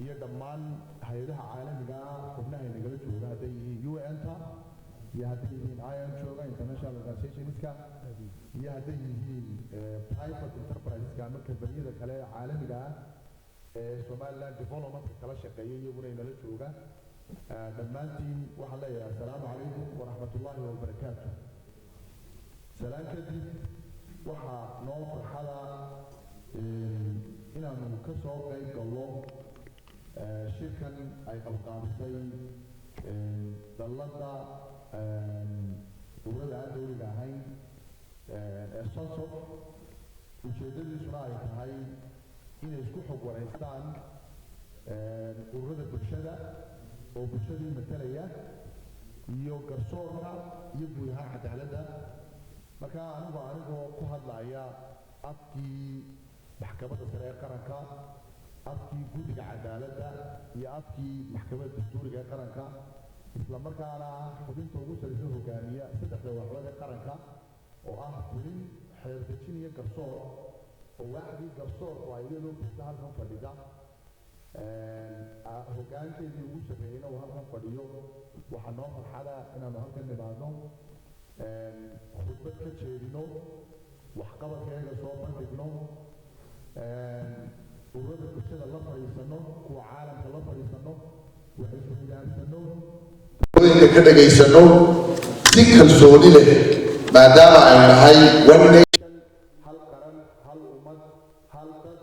iyo dhammaan hay'adaha caalamiga ah xubnaha nagala jooga hadday yihiin UN-ta iyo hadday yihiin IOM jooga international organizationska iyo hadday yihiin private enterpriseska ama kambaniyada kale ee caalamiga ah ee Somaliland development kala shaqeeya iyaguna inala jooga dhammaantiin waxaan leeyahay assalaamu calaykum waraxmatullaahi wabarakaatuh salaan kadib waxaa noo farxada inaanu ka soo qayb galno shirkan ay qabqaabisay dallada dowladda aan dowliga ahayn ee Sonsof ujeedadiisuna ay tahay inay isku xog wareystaan ururada bulshada oo bulshadii matalaya iyo garsoorka iyo guud ahaan cadaaladda marka anigoo ku hadlaya afkii maxkamadda sare ee qaranka afkii guddiga cadaaladda iyo afkii maxkamadda dastuuriga ee qaranka isla markaana xubinta ugu sarreysa hogaamiya saddexda waaxood ee qaranka oo ah fulin xeerdejin iyo garsoor oo waaxdii garsoorku ay iyadoo bulshada halkan fadhida hoggaankeedii ugu sarreeyeyna uu halkan fadhiyo waxaa noo farxada inaanu halkan nimaadno khudbad ka jeedino waxqabadkeega soo bandhigno ururada bulshada la fadhiisano kuwa caalamka la fadhiisano waxaysuhogaansano talooyinka ka dhagaysano si kalsooni leh maadaama ay nahay one nation hal qaran hal ummad hal dad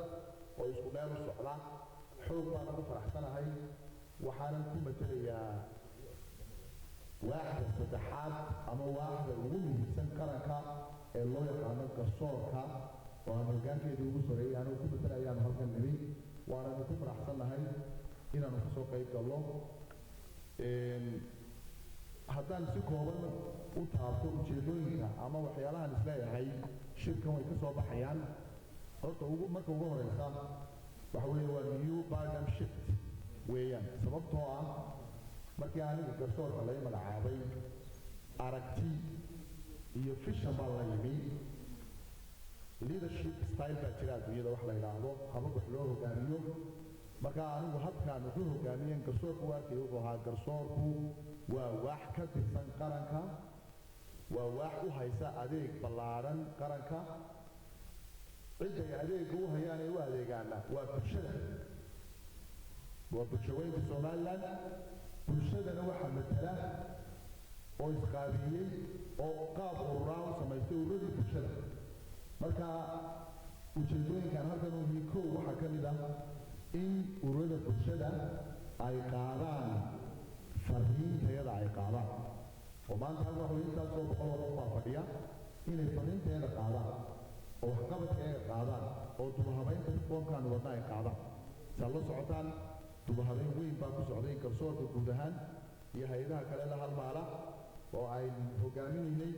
oo isku meel u socda xoog baan ku faraxsanahay waxaanan ku matelayaa waaxda saddexaad ama waaxda ugu muhiimsan qaranka ee loo yaqaano garsoorka oo aan hoggaankeedii ugu sarreeyay anuu ku matelayaanu halkan nimi waananu ku faraxsannahay inaanu kasoo qayb galno haddaan si kooban u taabto ujeedooyinka ama waxyaalahan isleeyahay shirkan way ka soo baxayaan horta marka ugu horeysa waxa weeye waa new paradigm shift weeyaan sababtoo ah markii aniga garsoorka laga magacaabay aragti iyo vision baa la yimi leadership style baa jira adduunyada wax la yidhaahdo habab wax loo hogaamiyo marka anigu habkaan wuxuu hogaamiyeen garsoorku waarkay wuxuu ahaa garsoorku waa waax ka tirsan qaranka waa waax u haysa adeeg ballaaran qaranka ciday adeegga u hayaan ee u adeegaana waa bulshada waa bulshaweynka Somaliland bulshadana waxaa matala oo isqaabiyey oo qaab ururaan u samaystay ururadii bulshada marka ujeedooyinkan halkan uu yikow waxaa ka mid ah in ururada bulshada ay qaadaan fariinteeda ay qaadaan oo maanta halkan waxa intaasoo boqol oo baa fadhiya inay fariinteeda qaadaan oo waxqabadkeeda qaadaan oo dubahabeynta reformkan wadna ay qaadaan saa la socotaan dubahabeyn weyn baa ku socday garsoorka guud ahaan iyo hay-adaha kale la halmaala oo ay hogaaminaynay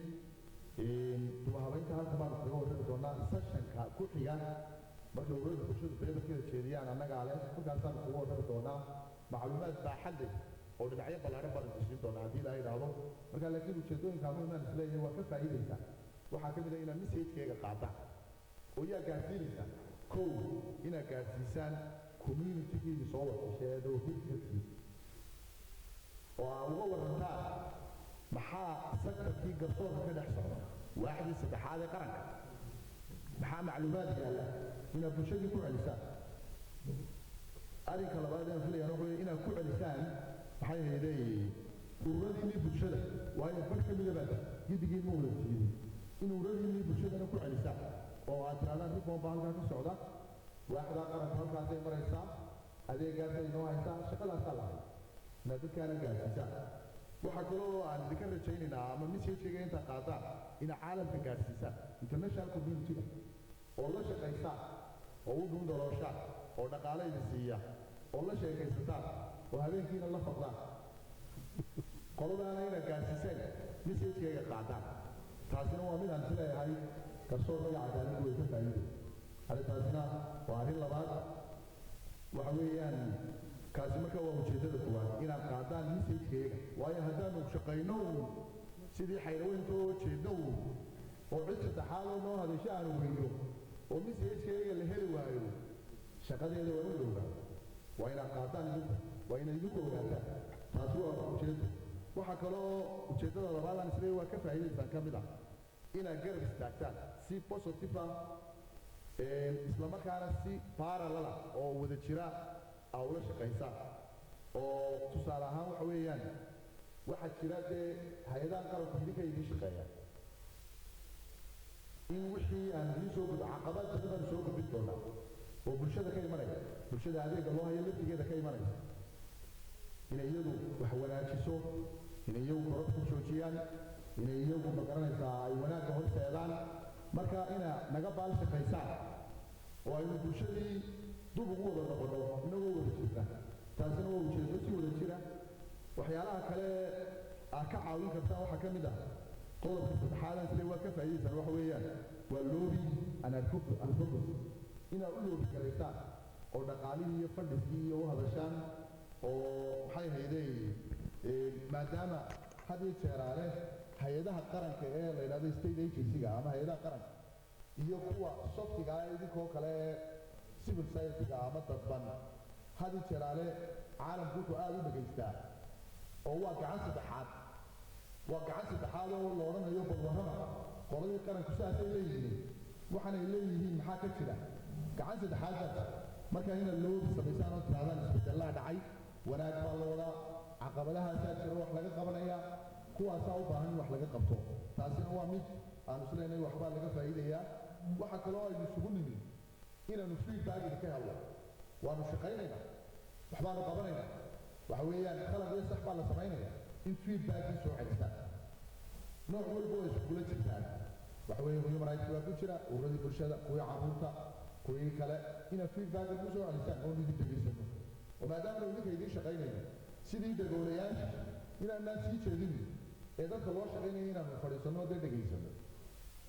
dubahabeynta halka baan kaga warrami doonaa sessionka ku xiga markay ururada bulshadu beebarkeeda jeediyaan annagaa leh halkaasaan kaga warrami doonaa macluumaad baaxad leh oo dhinacyo ballaaran baan idin siin doonaa haddii la yidhaahdo marka laakiin ujeedooyinka muhiimaan isleeyahay waa ka faa'iidaysa waxaa ka mid ah inaad message-keega qaadaan oo yaa gaarsiinaysa kow inaad gaarsiisaan community-giini soo warqasheed oo hidkasii oo aa uga warantaan maxaa sektarkii garsoorka ka dhex socda waaxdii saddexaad ee qaranka maxaa macluumaad yaalla inaad bulshadii ku celisaan arrinka labaad aan filayaan wuxuu inaad ku celisaan maxay hayday ururadiinii bulshada waayo bar ka mida baa giddigii ma wada tiidin in ururadiinii bulshadana ku celisaan oo aad tirahdaan reform baa halkaa ka socda waaxdaa qaranka halkaasay maraysaa adeegaasay noo haysaa shaqadaasaa lahay inaad dadkaana gaarsiisaan waxaa kaloo aan idinka rajaynaynaa ama message-ga inta qaadaan ina caalamka gaarsiisaan international community-ga oo la shaqaysaan oo u dhundalooshaan oo dhaqaale idin siiya oo la sheekaysataan oo habeenkiina la fadlaan qoladaana inaad gaarsiiseen message-keega qaadaan taasina waa mid aan isleeyahay garsoorka iyo cadaaladdu way ka faa'iiday arrintaasina waa arrin labaad waxa weeyaan kaasi marka waa ujeedada koowaad inaad qaadaan message-keega waayo haddaanu shaqayno sidii xayraweynta oo jeedno oo cid saddexaad oo noo hadasho aanu weyno oo message-keega la heli waayo shaqadeeda waa u dhowaa وإن قاطان وإن يدوكو وقاطان تاسوا وجد وحكالو وجدنا ربالا نسري وكفى هيدا إنسان كاملا إنا قرب استاكتان سي بوزيتيفا isla markaana si parallel oo wada jira awla shaqaysa oo tusaale ahaan waxa weeyaan waxa jira hay'adaha qaranka idinka idin shaqeeya in wixii aan idin soo gudbo caqabad badan soo gudbin doona oo bulshada ka imanaya bulshada adeega loo hayo laftigeeda ka imanaysa inay iyadu wax wanaajiso inay iyagu koror ku joojiyaan inay iyagu magaranaysaa ay wanaagga horseedaan marka ina naga baal shaqaysaan oo aynu bulshadii dub ugu wada noqono inagoo wada jirta taasina waa ujeedo si wada jira waxyaalaha kale aad ka caawin kartaa waxaa ka mid ah qodobka saddexaadaan sida waa ka faa'iidaysan waxa weeyaan waa loobi anarkobus inaad u loobi garaysaan oo dhaqaalihii iyo fadhiskii iyo u hadashaan oo maxay haydey maadaama had iyo jeeraale hay-adaha qaranka ee la yidhahdo state agency-ga ama hay-adaha qaranka iyo kuwa softiga ah idinkoo kale civil society-ga ama dadban had iyo jeeraale caalamku wuxuu aada u dhegaystaa oo waa gacan saddexaad oo la odhanayo balwarrama qoladii qaranku sidaasay leeyihiin waxaanay leeyihiin maxaa ka jira gacan saddexaaddaas marka inaad loobi samaysaan oo tiraadaan isbedelaa dhacay wanaag baa la wadaa caqabadahaasaa jira wax laga qabanaya kuwaasaa u baahan in wax laga qabto taasina waa mid aanu isleynay waxbaa laga faa'iidayaa waxa kaloo aynu isugu nimin inaanu feedback idinka helno waanu shaqaynaynaa waxbaanu qabanaynaa waxa weeyaan qalad iyo sax baa la samaynayaa in feedbackii soo celistaan nooc walba way iskula jirtaan waxa weeye human rights waa ku jira ururadii bulshada kuwii carruurta kuwii kale inaad feedbacka ku soo celistaan oo idin degeysano oo maadaama idinka idiin shaqaynayno sidii dagoolayaasha inaanaan sii jeedin ee dadka loo shaqaynaya inaanu fadhiisanno dee dhegaysano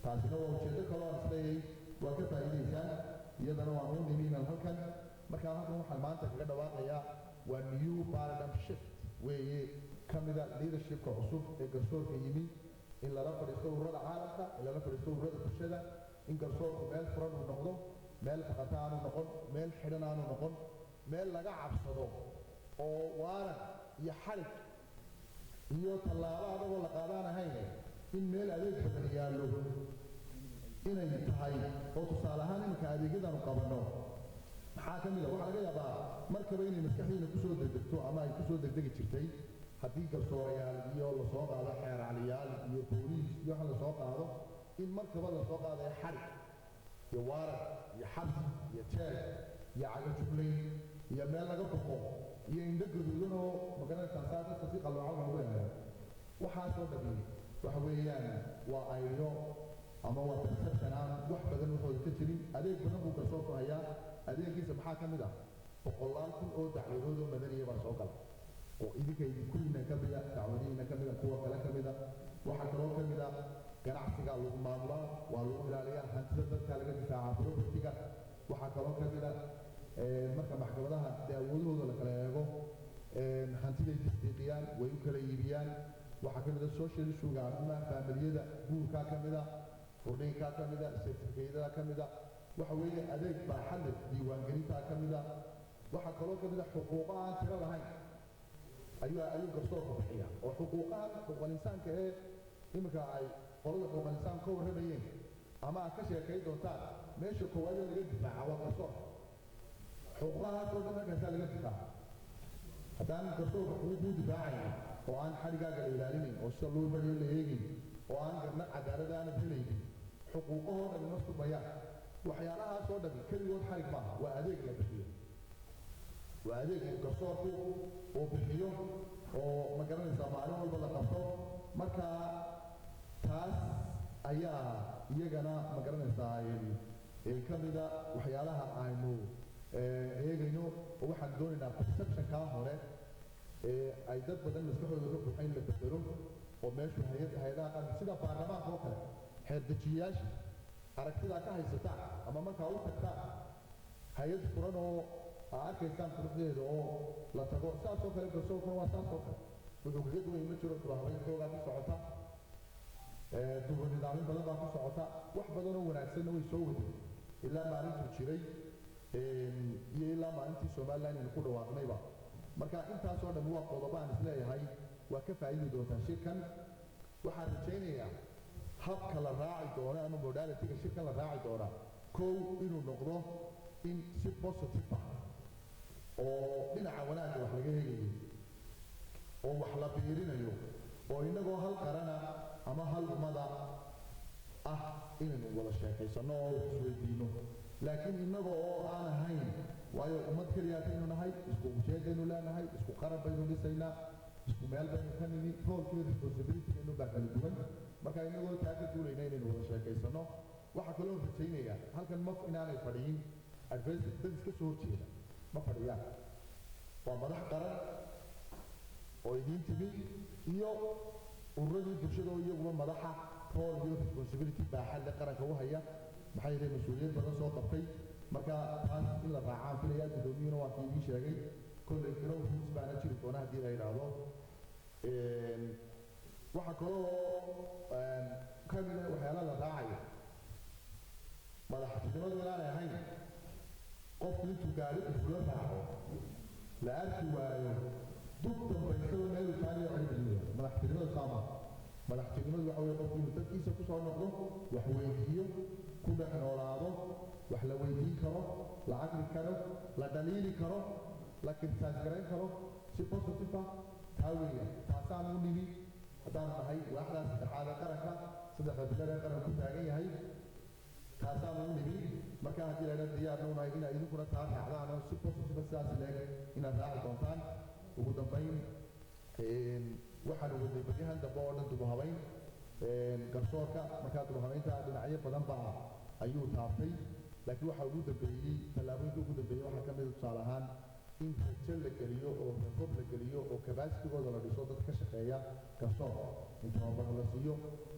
taasina waa ujeedo kaloo aan isleeyay waa ka faa'iidaysaan iyadana waan u nimi inaan halkan markaa halkan waxaan maanta kaga dhawaaqayaa waa new paradigm shift weeye ka mida leadershipka cusub ee garsoorka yimi in lala fadhiisto ururada caalamka in lala fadhiisto ururada bulshada in garsoorku meel furan uu noqdo meel faqata aanu noqon meel xidhan aanu noqon meel laga cabsado oo waaran iyo xarig iyo tallaabo adagoo la qaadaan ahayn in meel adeeg badan yaallo inay tahay oo tusaale ahaan iminka adeegyadaanu qabanno maxaa ka mid a waxaa laga yaabaa markaba inay maskaxdiina kusoo degdegto ama ay kusoo degdegi jirtay haddii garsoorayaal iyo lasoo qaado xeeracliyaal iyo booliis iyo waxa lasoo qaado in markaba lasoo qaadayo xarig iyo waaran iyo xabsi iyo jeel iyo cagajuglayn iyo meel laga boqo iyo indho gaduudan oo magaranaysaa saa dadka si qalloocan lagu eego waxaasoo dhami waxa weeyaan waa ayno ama waa perception aan wax badan waxooda ka jirin adeeg badan buu garsoorku hayaa adeegiisa maxaa ka mid ah boqolaal kun oo dacwadood oo madaniya baa soo gala oo idinka idinkuliina ka mida dacwadihiina ka mida kuwa kale ka mida waxaa kaloo ka mida ganacsiga lagu maamulaa waa lagu ilaaliyaa hantida dadka laga difaaca propertiga waxaa kaloo ka mida marka maxkamadaha dee awoodahooda la kala eego hantiday tasdiiqiyaan way u kala iibiyaan waxaa ka mida social issue-ga ama faamiliyada guurkaa ka mida furdhiinkaa ka mida certificate-yada ka mida waxa weeye adeeg baaxad leh diiwaangelintaa ka mida waxaa kaloo ka mida xuquuqa aan tiro lahayn ayuu garsoorku bixiya oo xuquuqaha xuquuqal insaanka ee iminka ay qolada xuquuqal insaan ka warramayeen ama aad ka sheekay doontaan meesha koowaad ee laga difaaca waa garsoorka xuquuqahaasoo dhan halkaasaa laga difaaca haddaan garsoorka xuquuquu difaacaya oo aan xadhigaaga la ilaalinayn oo sida loo bariyo la eegayn oo aan garnaq cadaalada aanad helaynin xuquuqahoo dhan ma subayaan waxyaalahaasoo dhan keligood xarig maaha waa adeeg la bixiyo waa adeeg garsoorku uu bixiyo oo ma garanaysaa maalin walba la qabto marka taas ayaa iyagana ma garanaysaa ka mida waxyaalaha aynu eegayno oo waxaan doonaynaa perceptionkaa hore ay dad badan maskaxdooda ka buuxa in la bedelo oo meeshu hay-adaha qaranka sida baarlamaanka oo kale xeerdejiyayaasha aragtidaa ka haysataan ama markaa u tagtaan hay-ad furan oo aa arkaysaan quruxdeeda oo la tago saasoo kale garsoorkuna waa saasoo kale wuxuu kaga duwan ma jiro dubahabayntoogaa ku socota duba nidaamin badan baa ku socota wax badanoo wanaagsanna way soo waday ilaa maalintuu jiray iyo ilaa maalintii somalilan aynu ku dhawaaqnayba marka intaasoo dhan waa qodobo aan isleeyahay waa ka faa'iidi doontaa shirkan waxaan rajaynayaa habka la raaci doono ama modalityga shirkan la raaci doona kow inuu noqdo in si positive ah oo dhinaca wanaagga wax laga helayo oo wax la biirinayo oo innagoo hal qarana ama hal ummada ah inaynu wada sheekaysano oo isweydiino laakiin innaga oo aan ahayn waayo ummad keliyaataynu nahay isku ujeedaynu leenahay isku qaran baynu dhisaynaa isku meel baynu ka nimi roolkiiyo responsibilitygaynu baa kala duwan marka innagoo taa ka duulayna inaynu wada sheekaysano waxaa kaloo rajaynayaa halkan maf inaanay fadhiyin adversity dad iska soo horjeeda ma fadhiyaan waa madax qaran oo idiin timi iyo ururadii bulshada oo iyaguba madaxa rool iyo responsibility baaxad le qaranka u haya maxay yihiin mas-uuliyad badan soo qabtay marka taas in la raacaan filayaa guddoomiyuhuna waa kii idiin sheegay kolley kiro ruus baana jiri doona haddii la yidhaahdo waxaa kaloo ka mida waxyaalaha la raacaya madaxtinimadu inaanay ahayn qofku intuu gaari isula raaco la arki waayo dub dambaysaba meelu taaniyo cilmigiisa madaxtinimadu saama madaxtinimadu waxa weeye qofku inuu dadkiisa ku soo noqdo wax weydiiyo ku dhex noolaado wax la weydiin karo la caqli karo la dhaliili karo la kirtaas garayn karo si positive ah taa weeye taasaan u nimi haddaan nahay waaxdaas saddexaad ee qaranka saddexda bilar ee qaranku taagan yahay taasaan u nimi marka haddii la yidhahdo diyaarna u nahay inaad idinkuna taa raacdaan oo si positive sidaas leeg inaad raaci doontaan ugu dambayn waxaan wadnay baryahan dambe oo dhan dubu habayn garsoorka markaa dubu habaynta dhinacyo badan baa ayuu taabtay laakiin waxaa ugu dambeeyey tallaabooyinka ugu dambeeyey waxaa ka mid a tusaale ahaan in rajo la geliyo oo ragob la geliyo oo kabaasitigooda la dhiso dad ka shaqeeya garsoor in tababar la siiyo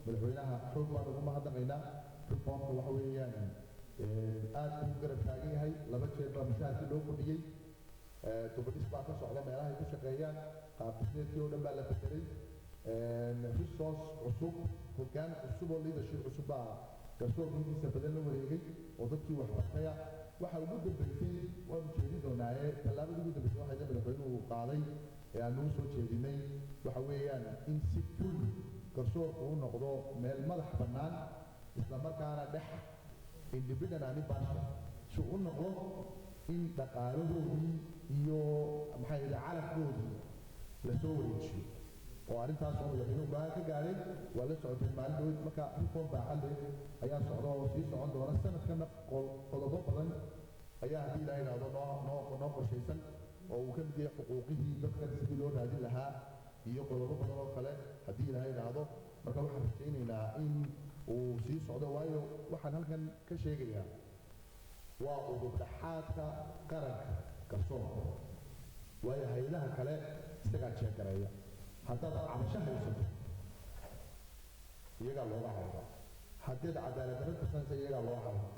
madaxweynaha xoog baan ugu mahadnaqaynaa reformka waxa weeyaan aad ugu garab taagan yahay laba jeer baa mushaharkii loo kordhiyey dubadhis baa ka socda meelaha ay ku shaqeeyaan qaabdhismeedkii oo dhan baa la bedelay resource cusub hoggaan cusub oo leadership cusub baa garsoorka intiisa badan la wareegay oo dadkii wax bartaya waxa ugu dambeysay waanu jeedin doonaaye tallaabada ugu dambeysay waxay madaxweynuhu qaaday ee aan nagu soo jeedinay waxa weeyaan in si ful garsoorku u noqdo meel madax bannaan isla markaana dhex independent and impartial si u noqdo in dhaqaalahoodii iyo maxay yidhi calafkoodii lasoo wareejiyo oo arrintaas oo madaxweynuhu go'aan ka gaadhay waa la socotay maalin dhaweyd marka reform baaxad leh ayaa socda oo sii socon doona sanadkana qodobo badan ayaa haddii ilaaha yidhaahdo noo qorshaysan oo uu ka mid yahay xuquuqihii dadkan sidii loo raadin lahaa iyo qodobo badan oo kale haddii ilaaha yidhaahdo marka waxaan rajaynaynaa in uu sii socdo waayo waxaan halkan ka sheegayaa waa udub dhaxaadka qaranka garsoorka waayo hay-adaha kale isagaa jeegareeya haddaad cabasho haysato iyagaa looga hadlaa haddaad cadaalad darro tirsanaysa iyagaa loo hadlaa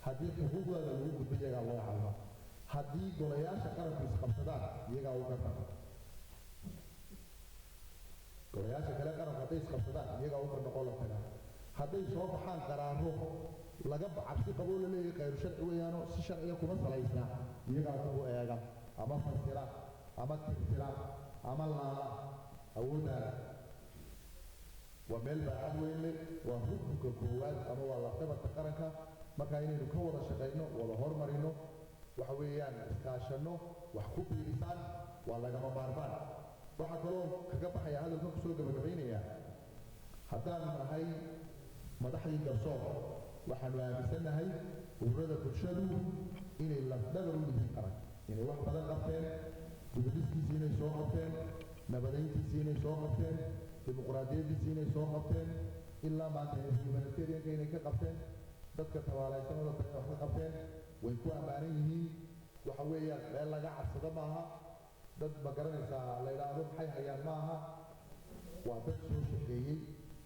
haddii xuquuqdaada lagu gudbo iyagaa loo hadlaa haddii golayaasha qaranku isqabsadaan iyagaa uga taga golayaasha kale qaranku hadday isqabsadaan iyagaa uga noqon la tagaa hadday soo baxaan qaraaro laga cabsi qaboo la leeyahay khayru sharci weeyaanoo si sharciga kuma salaysna iyagaa ugu eega ama fasira ama tirtira ama laala awooddaada waa meel baaxad weyn leh waa rukunka koowaad ama waa lafdabarka qaranka markaa inaynu ka wada shaqayno wada hormarino waxa weeyaan iskaashanno wax ku biirisaan waa lagama maarmaan waxaa kaloo kaga baxaya hadalkan kusoo gabagabaynayaa haddaanu nahay madaxdii garsoor waxaanu aaminsannahay ururada bulshadu inay lafdhabar u yihiin qaran inay wax badan qabteen dibadhiskiisii inay soo qabteen nabadayntiisii inay soo qabteen dimuqraadiyadiisii inay soo qabteen ilaa maanta humanitarianka inay ka qabteen dadka tabaalaysanada kale wax ka qabteen way ku ammaanan yihiin waxa weeyaan meel laga cabsado maaha dad ma garanaysaa la yidhaahdo maxay hayaan maaha waa dad soo shaqeeyey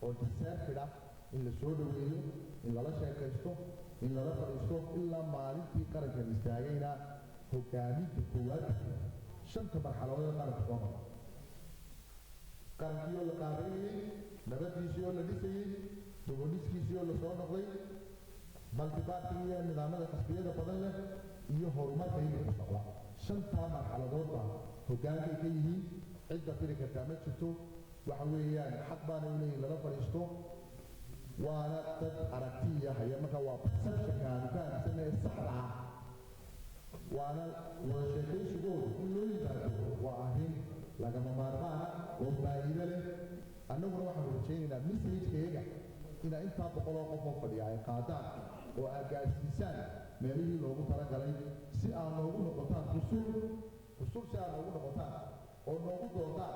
oo deserted ah in la soo dhoweeyo in lala sheekaysto in lala fadhiisto ilaa maalintii qarankan istaagayna hogaaminta koowaad shanta marxaladood ee qaranka soo mara qarankii oo la qaabeynayey nabadiisii oo la dhisayey dubadhiskiisii oo la soo noqday multiparty iyo nidaamada xisbiyada badan leh iyo horumarka iyaga socda shantaa marxaladoodba hogaankay ka yihiin cidda fili kartaa ma jirto waxa weeyaan xaq baana u leeyihin lala fadhiisto waana dad aragtiya haya marka waa perceptionka aanu ka aaminsannahay saxda ah waana wada sheekaysigooda in loo yimaado waa arrin lagama maarmaana oo faa'iido leh annaguna waxaanu rajaynaynaa message-keega ina intaa boqoloo qof oo fadhiya ay qaadaan oo aad gaarsiisaan meelihii loogu talagalay si aad noogu noqotaan qusul si aad noogu noqotaan oo noogu doodaan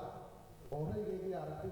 oo raygayga iyo aragtida